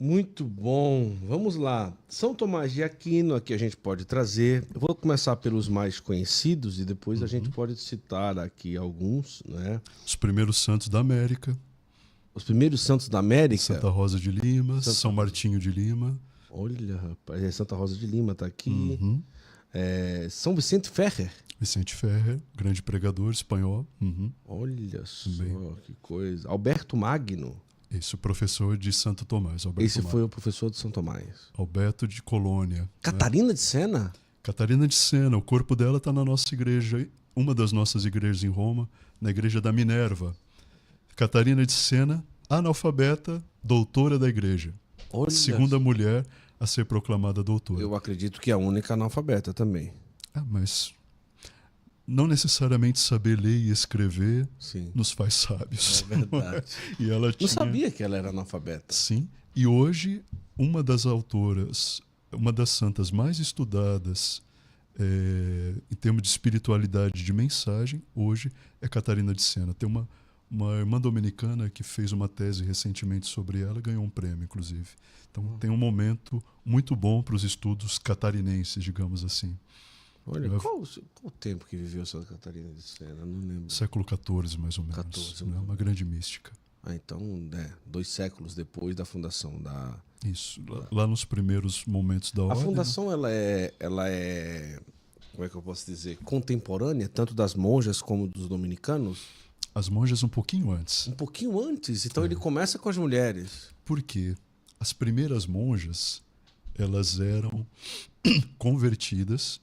Muito bom. Vamos lá. São Tomás de Aquino, aqui a gente pode trazer. Eu vou começar pelos mais conhecidos e depois a gente pode citar aqui alguns, né? Os primeiros santos da América, Os primeiros santos da América. Santa Rosa de Lima, Santa- São Martinho de Lima. Olha, rapaz, Santa Rosa de Lima está aqui. Uhum. São Vicente Ferrer. Vicente Ferrer, grande pregador espanhol. Uhum. Olha só, Também. que coisa. Alberto Magno. Esse o professor de Santo Tomás, Alberto Esse Magno. foi o professor de São Tomás. Alberto de Colônia. Né? Catarina de Sena. Catarina de Sena, o corpo dela está na nossa igreja, uma das nossas igrejas em Roma, na igreja da Minerva. Catarina de Sena, analfabeta, doutora da igreja. Olha, Segunda mulher a ser proclamada doutora. eu acredito que é a única analfabeta também. Mas não necessariamente saber ler e escrever Sim. nos faz sábios. É verdade. E ela Não tinha... sabia que ela era analfabeta. Sim. E hoje, uma das autoras, uma das santas mais estudadas em termos de espiritualidade de mensagem, hoje é Catarina de Sena. Tem uma irmã dominicana que fez uma tese recentemente sobre ela, ganhou um prêmio, inclusive. Então tem um momento muito bom para os estudos catarinenses, digamos assim. Olha, qual o tempo que viveu Santa Catarina de Sena? Não lembro. Século XIV, mais ou menos. 14, né? Uma grande mística. Ah, então, 2 séculos depois da fundação da... Isso, lá nos primeiros momentos da A ordem. fundação, ela é, como é que eu posso dizer, contemporânea, tanto das monjas como dos dominicanos? As monjas um pouquinho antes. Um pouquinho antes, então ele começa com as mulheres. Por quê? As primeiras monjas, elas eram convertidas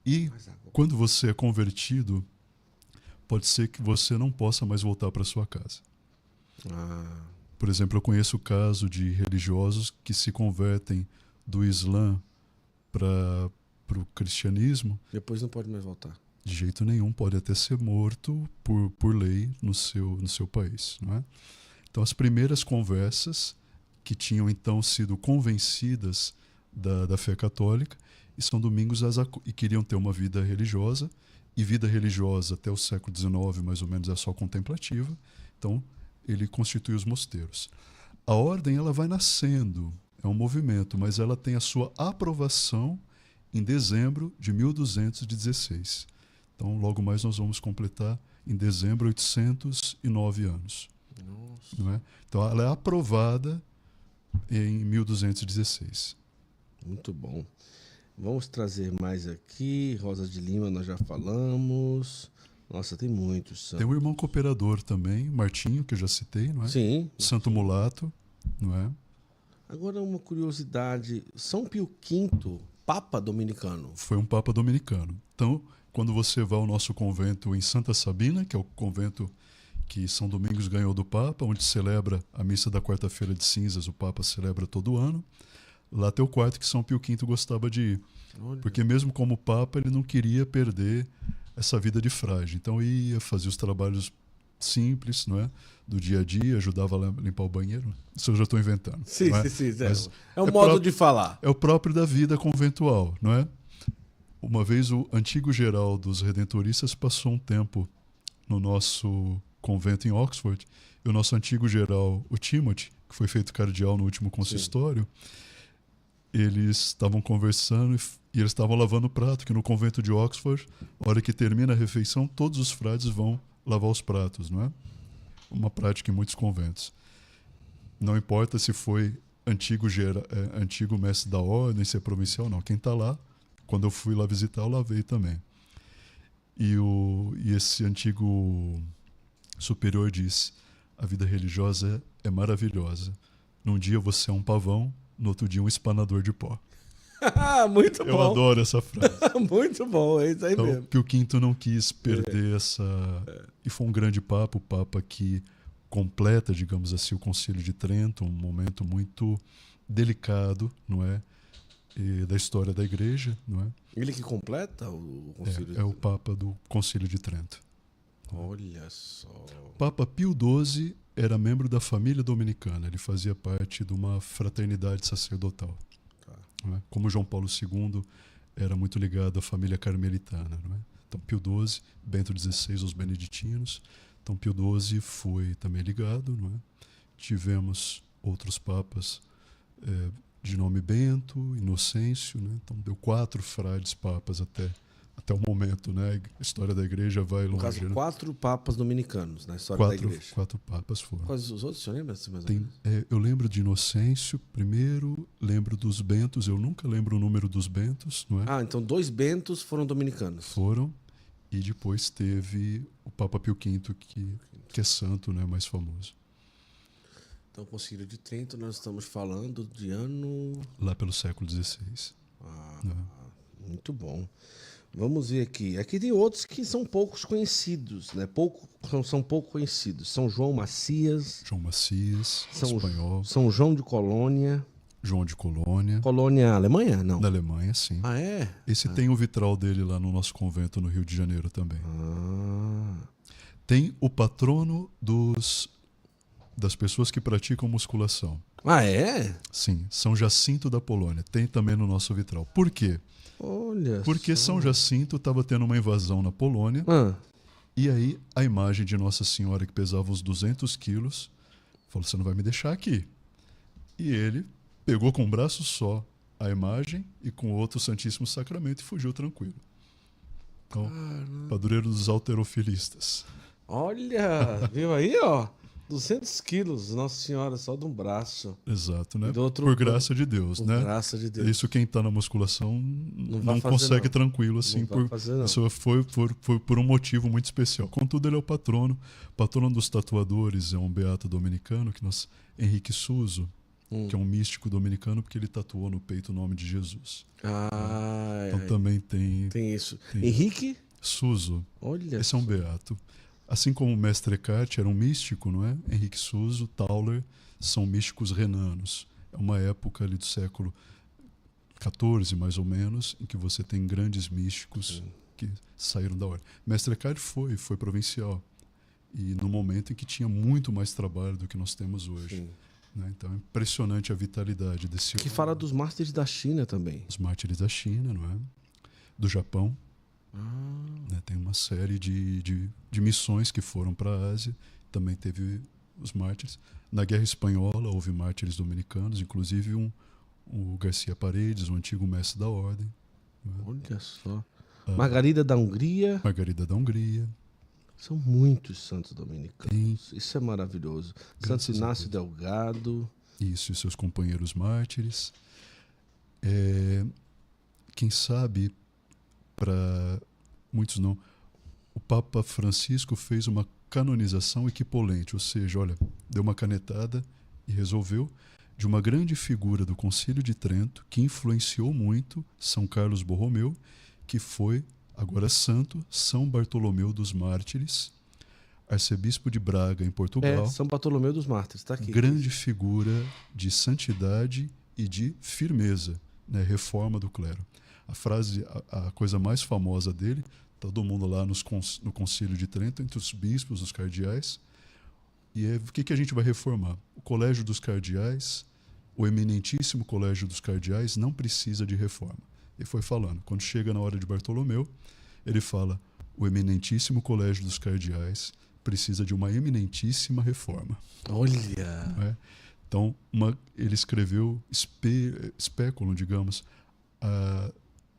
e quando você é convertido, pode ser que você não possa mais voltar para sua casa. Ah, Por exemplo, eu conheço o caso de religiosos que se convertem do Islã para o cristianismo. depois não pode mais voltar. De jeito nenhum, pode até ser morto por lei no seu país. Não é? Então, as primeiras conversas que tinham então sido convencidas da fé católica e São Domingos e queriam ter uma vida religiosa, e vida religiosa até o século XIX, mais ou menos, é só contemplativa. Então, ele constitui os mosteiros. A ordem ela vai nascendo, é um movimento, mas ela tem a sua aprovação em dezembro de 1216. Então, logo mais nós vamos completar em dezembro 809 anos. Nossa. Não é? Então, ela é aprovada em 1216. Muito bom. Vamos trazer mais aqui. Rosa de Lima, nós já falamos. Nossa, tem muitos. Tem um irmão cooperador também, Martinho, que eu já citei, não é? Sim. Santo Mulato, não é? Agora uma curiosidade. São Pio V, Papa dominicano. Foi um Papa dominicano. Então, quando você vai ao nosso convento em Santa Sabina, que é o convento que São Domingos ganhou do Papa, onde celebra a missa da quarta-feira de cinzas, o Papa celebra todo ano. Lá tem o quarto que São Pio V gostava de ir. Olha. Porque mesmo como Papa, ele não queria perder essa vida de frade. Então ia, fazia os trabalhos simples, não é? Do dia a dia, ajudava a limpar o banheiro. Isso eu já estou inventando. Sim, não é? sim. Mas É um modo de falar. é o próprio da vida conventual, não é? Uma vez o antigo geral dos redentoristas passou um tempo no nosso convento em Oxford, e o nosso antigo geral, o Timothy, que foi feito cardeal no último consistório, eles estavam conversando e eles estavam lavando o prato, que no convento de Oxford, na hora que termina a refeição, todos os frades vão lavar os pratos, não é? Uma prática em muitos conventos. Não importa se foi antigo mestre da ordem, se é provincial, não. Quem está lá, quando eu fui lá visitar, eu lavei também. E esse antigo superior disse: a vida religiosa é maravilhosa. Num dia você é um pavão, no outro dia um espanador de pó. Muito bom. Eu adoro essa frase. Muito bom, é isso aí Então, mesmo. que o V não quis perder essa... E foi um grande papa, o papa que completa, digamos assim, o Concílio de Trento, um momento muito delicado, não é? Da história da igreja, não é? Ele que completa o concílio? É o papa do Concílio de Trento. Olha só. Papa Pio XII era membro da família dominicana, ele fazia parte de uma fraternidade sacerdotal. Tá. Não é? Como João Paulo II era muito ligado à família carmelitana. Não é? Então Pio XII, Bento XVI, os beneditinos. Então Pio XII foi também ligado. Não é? Tivemos outros papas de nome Bento, Inocêncio, né? Então deu 4 frades papas até o momento, né? A história da igreja vai longe. No caso, né? 4 papas dominicanos na história da igreja. 4 papas foram. Quais os outros, você lembra? Assim, mais ou menos? Eu lembro de Inocêncio primeiro, lembro dos Bentos, eu nunca lembro o número dos Bentos, não é? Ah, então 2 Bentos foram dominicanos. Foram, e depois teve o Papa Pio V, que é santo, né? Mais famoso. Então, o Concílio de Trento, nós estamos falando de ano... Lá pelo século XVI. Muito bom. Vamos ver aqui. Aqui tem outros que são poucos conhecidos, né? São pouco conhecidos. São João Macias. João Macias, espanhol. São João de Colônia. João de Colônia. Colônia Alemanha? Não. Na Alemanha, sim. Ah, é? Esse tem o vitral dele lá no nosso convento no Rio de Janeiro também. Tem o patrono das pessoas que praticam musculação. Ah, é? Sim, São Jacinto da Polônia. Tem também no nosso vitral. Por quê? Olha Porque só. São Jacinto estava tendo uma invasão na Polônia. E aí a imagem de Nossa Senhora, que pesava uns 200 quilos, falou, você não vai me deixar aqui. E ele pegou com um braço só a imagem e com o outro o Santíssimo Sacramento e fugiu tranquilo. Então, padroeiro dos halterofilistas. Olha, viu aí, ó? 200 quilos, Nossa Senhora, só de um braço. Exato, né? Por graça de Deus, né? Por graça de Deus. Isso quem está na musculação não fazer, consegue não. tranquilo assim. Isso foi por um motivo muito especial. Contudo, ele é o patrono dos tatuadores, é um beato dominicano, Henrique Suso, que é um místico dominicano, porque ele tatuou no peito o nome de Jesus. Então também tem isso. Henrique Suso. Olha. Esse é um beato. Assim como o mestre Eckhart era um místico, não é? Henrique Suso, Tauler, são místicos renanos. É uma época ali do século XIV, mais ou menos, em que você tem grandes místicos que saíram da ordem. Mestre Eckhart foi provincial. E no momento em que tinha muito mais trabalho do que nós temos hoje. Né? Então é impressionante a vitalidade desse homem. Que fala dos mártires da China também. Os mártires da China, não é? Do Japão. Né? Tem uma série de missões que foram para a Ásia. Também teve os mártires. Na Guerra Espanhola houve mártires dominicanos, inclusive o Garcia Paredes, o antigo mestre da ordem. Né? Olha só. Margarida da Hungria. Margarida da Hungria. São muitos santos dominicanos. Isso é maravilhoso. Santo Inácio Delgado. Isso, e seus companheiros mártires. Quem sabe, para muitos não, o Papa Francisco fez uma canonização equipolente, ou seja, olha, deu uma canetada e resolveu, de uma grande figura do Concílio de Trento, que influenciou muito São Carlos Borromeu, que foi, agora santo, São Bartolomeu dos Mártires, arcebispo de Braga, em Portugal. São Bartolomeu dos Mártires, está aqui. Grande figura de santidade e de firmeza, né? Reforma do clero. A coisa mais famosa dele, todo mundo lá no Concílio de Trento, entre os bispos, os cardeais, e o que a gente vai reformar? O Colégio dos Cardeais, o eminentíssimo Colégio dos Cardeais, não precisa de reforma. Ele foi falando, quando chega na hora de Bartolomeu, ele fala, o eminentíssimo Colégio dos Cardeais precisa de uma eminentíssima reforma. Olha! Né? Então, ele escreveu especulum, digamos,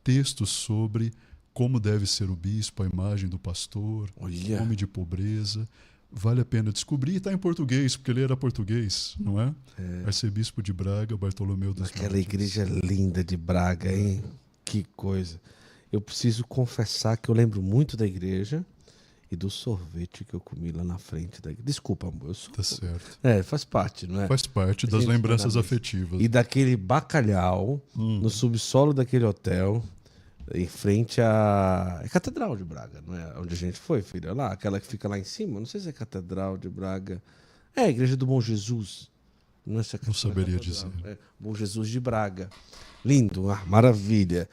textos sobre como deve ser o bispo, a imagem do pastor, homem de pobreza. Vale a pena descobrir. E está em português, porque ele era português, não é? Arcebispo de Braga, Bartolomeu dos Mártires. Aquela igreja linda de Braga, hein? Que coisa. Eu preciso confessar que eu lembro muito da igreja e do sorvete que eu comi lá na frente da igreja. Desculpa, amor. Tá certo. Faz parte, não é? Faz parte das lembranças afetivas. E daquele bacalhau no subsolo daquele hotel, em frente à Catedral de Braga, não é? Onde a gente foi, filha? Lá, aquela que fica lá em cima. Não sei se é Catedral de Braga. É a igreja do Bom Jesus. Não, não saberia dizer. Bom Jesus de Braga. Lindo, maravilha.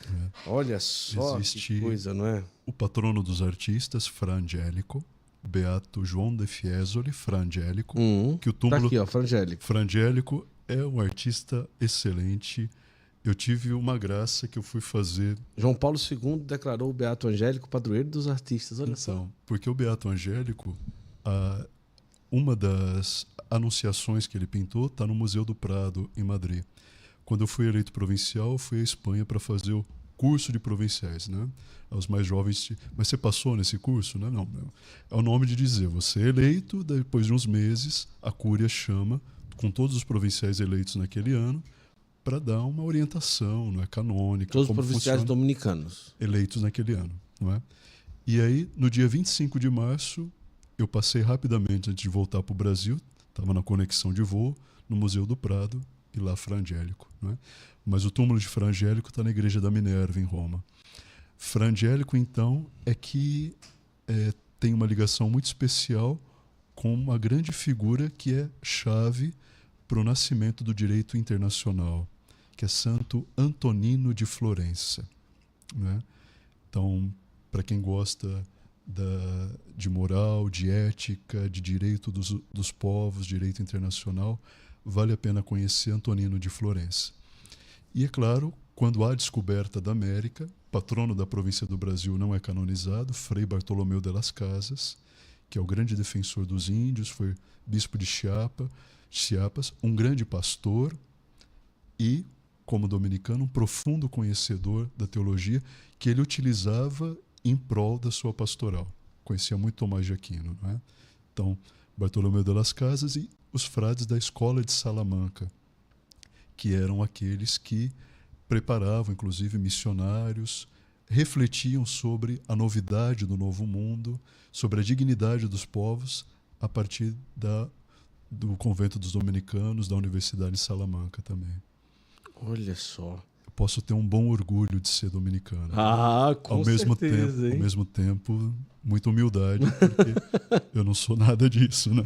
Olha só que coisa, não é? O patrono dos artistas, Fra Angelico, Beato João de Fiesoli, Fra Angelico, que o túmulo... Tá aqui, ó, Fra Angelico. Fra Angelico é um artista excelente. Eu tive uma graça que eu fui fazer... João Paulo II declarou o Beato Angélico padroeiro dos artistas, olha só. Porque o Beato Angélico, anunciações que ele pintou está no Museu do Prado, em Madrid. Quando eu fui eleito provincial, eu fui à Espanha para fazer o curso de provinciais, né? Aos mais jovens. Mas você passou nesse curso? Né? Não. É o nome de dizer, você é eleito, depois de uns meses, a Cúria chama, com todos os provinciais eleitos naquele ano, para dar uma orientação, não é, canônica. Todos os como provinciais funciona, dominicanos. eleitos naquele ano. Não é? E aí, no dia 25 de março, eu passei rapidamente, antes de voltar para o Brasil, estava na conexão de voo, no Museu do Prado, e lá Fra Angélico. Não é? Mas o túmulo de Fra Angélico está na Igreja da Minerva, em Roma. Fra Angélico, então, é que tem uma ligação muito especial com uma grande figura que é chave para o nascimento do direito internacional, que é Santo Antonino de Florença. Né? Então, para quem gosta de moral, de ética, de direito dos povos, direito internacional, vale a pena conhecer Antonino de Florença. E, é claro, quando há descoberta da América, patrono da província do Brasil não é canonizado, Frei Bartolomeu de las Casas, que é o grande defensor dos índios, foi bispo de Chiapas, um grande pastor e, como dominicano, um profundo conhecedor da teologia que ele utilizava em prol da sua pastoral. Conhecia muito Tomás de Aquino. Não é? Então, Bartolomeu de las Casas e os frades da escola de Salamanca, que eram aqueles que preparavam, inclusive, missionários, refletiam sobre a novidade do novo mundo, sobre a dignidade dos povos, a partir do convento dos dominicanos, da Universidade de Salamanca também. Olha só. Eu posso ter um bom orgulho de ser dominicano. Com certeza. Ao mesmo tempo, muita humildade, porque eu não sou nada disso, né?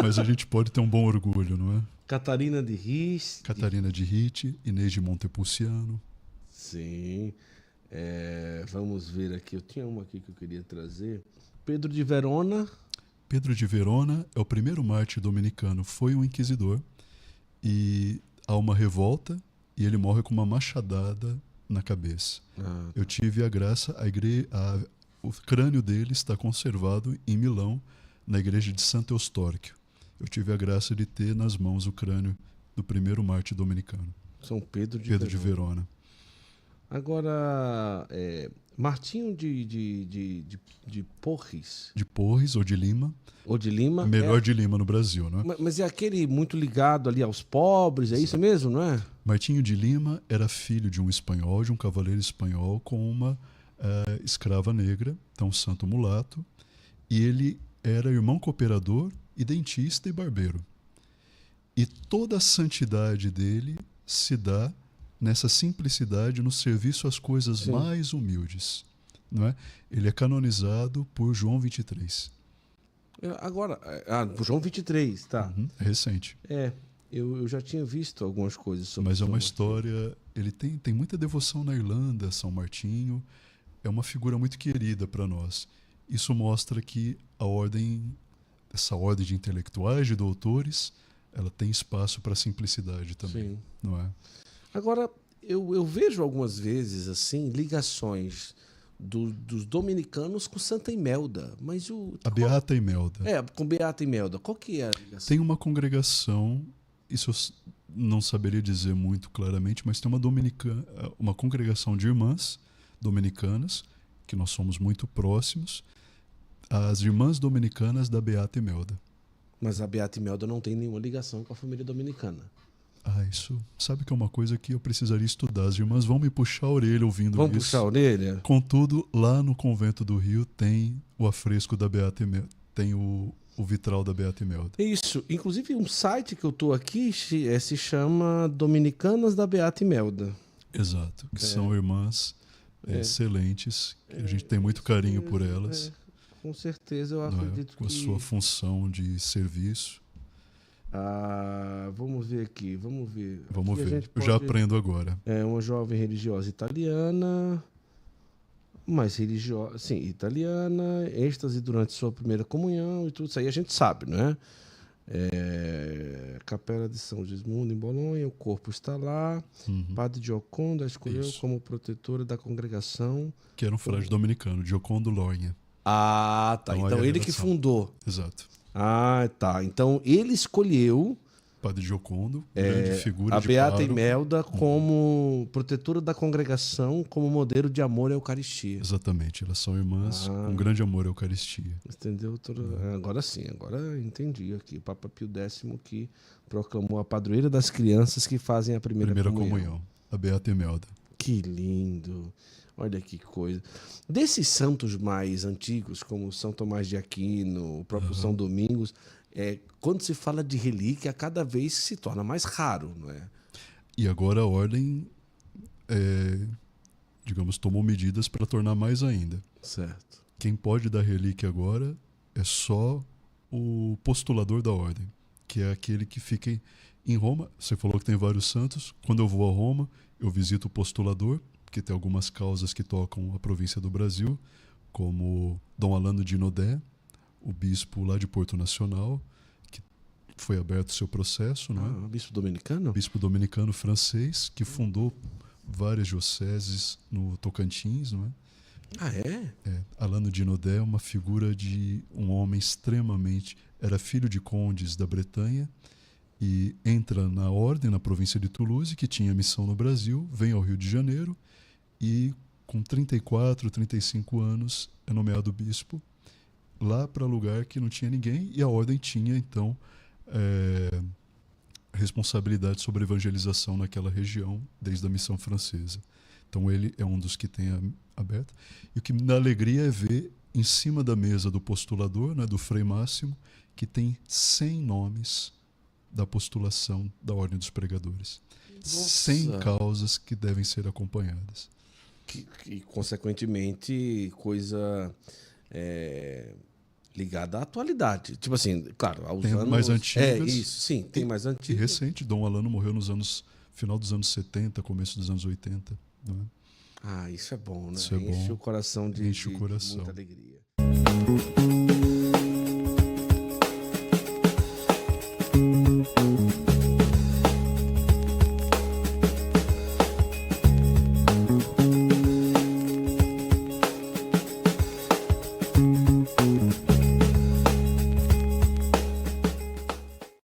Mas a gente pode ter um bom orgulho, não é? Catarina de Riz. Catarina de Ritt, Inês de Montepulciano. Sim. Vamos ver aqui. Eu tinha uma aqui que eu queria trazer. Pedro de Verona. Pedro de Verona é o primeiro mártir dominicano. Foi um inquisidor. E há uma revolta e ele morre com uma machadada na cabeça. Eu tive a graça, o crânio dele está conservado em Milão, na igreja de Santo Eustorquio. Eu tive a graça de ter nas mãos o crânio do primeiro mártir dominicano. São Pedro de Verona. Agora, Martinho de Porres. De Porres ou de Lima. Ou de Lima. Melhor de Lima no Brasil, não é? Mas é aquele muito ligado ali aos pobres, é isso mesmo, não é? Martinho de Lima era filho de um espanhol, de um cavaleiro espanhol com uma escrava negra, então santo mulato, e ele era irmão cooperador e dentista e barbeiro. E toda a santidade dele se dá nessa simplicidade, no serviço às coisas Sim. mais humildes. Não é? Ele é canonizado por João 23. Agora, João 23, tá. É recente. Eu já tinha visto algumas coisas sobre Mas é São uma Martinho. história... Ele tem muita devoção na Irlanda, São Martinho. É uma figura muito querida para nós. Isso mostra que essa ordem de intelectuais, de doutores, ela tem espaço para simplicidade também. Sim. Não é? Agora, eu vejo algumas vezes assim ligações dos dominicanos com Santa Imelda, mas a Beata Imelda. Com Beata Imelda. Qual que é a ligação? Tem uma congregação, isso eu não saberia dizer muito claramente, mas tem uma congregação de irmãs dominicanas, que nós somos muito próximos, as irmãs dominicanas da Beata Imelda. Mas a Beata Imelda não tem nenhuma ligação com a família dominicana. Isso. Sabe que é uma coisa que eu precisaria estudar. As irmãs vão me puxar a orelha ouvindo isso. Vão puxar a orelha? Contudo, lá no convento do Rio tem o afresco da Beata Imelda, tem o vitral da Beata Imelda. Isso. Inclusive, um site que eu estou aqui se chama Dominicanas da Beata Imelda. Exato. Que são irmãs excelentes. Que a gente tem muito carinho por elas. Com certeza, eu acredito com a sua função de serviço. Vamos ver aqui, vamos ver. Vamos aqui ver, eu já aprendo agora. É uma jovem religiosa italiana, mais religiosa, sim, italiana, êxtase durante sua primeira comunhão e tudo isso aí a gente sabe, né? Capela de São Gismundo em Bolonha, o corpo está lá. Padre Giocondo a escolheu como protetora da congregação. Que era um frade dominicano, Giocondo Lorgna. Tá. Então ele que fundou. Exato. Ah, tá. Então ele escolheu Padre Giocondo, grande figura a de Beata pároco. Imelda como protetora da congregação, como modelo de amor à Eucaristia. Exatamente, elas são irmãs com grande amor à Eucaristia. Entendeu? Agora sim, agora entendi aqui. O Papa Pio X que proclamou a padroeira das crianças que fazem a primeira comunhão. A Beata Imelda. Que lindo! Olha que coisa. Desses santos mais antigos, como São Tomás de Aquino, o próprio São Domingos, quando se fala de relíquia, cada vez se torna mais raro, não é? E agora a ordem, digamos, tomou medidas para tornar mais ainda. Certo. Quem pode dar relíquia agora é só o postulador da ordem, que é aquele que fica em Roma. Você falou que tem vários santos. Quando eu vou a Roma, eu visito o postulador, que tem algumas causas que tocam a província do Brasil, como Dom Alano de Nodé, o bispo lá de Porto Nacional, que foi aberto o seu processo, não é? Bispo dominicano? Bispo dominicano francês, que fundou várias dioceses no Tocantins, não é? Ah, é? Alano de Nodé é uma figura de um homem extremamente... Era filho de condes da Bretanha e entra na ordem na província de Toulouse, que tinha missão no Brasil, vem ao Rio de Janeiro e com 34, 35 anos é nomeado bispo lá para lugar que não tinha ninguém, e a ordem tinha então responsabilidade sobre a evangelização naquela região desde a missão francesa. Então ele é um dos que tem aberto. E o que me dá alegria é ver em cima da mesa do postulador, né, do Frei Máximo, que tem 100 nomes da postulação da Ordem dos Pregadores. Nossa. 100 causas que devem ser acompanhadas. E consequentemente, coisa ligada à atualidade. Tipo assim, claro, aos tem anos... mais antigas. Isso, sim, tem mais E antigas. recente, Dom Alano morreu final dos anos 70, começo dos anos 80. Não é? Isso é bom, né? Isso é bom. Enche o coração de o coração. muita alegria.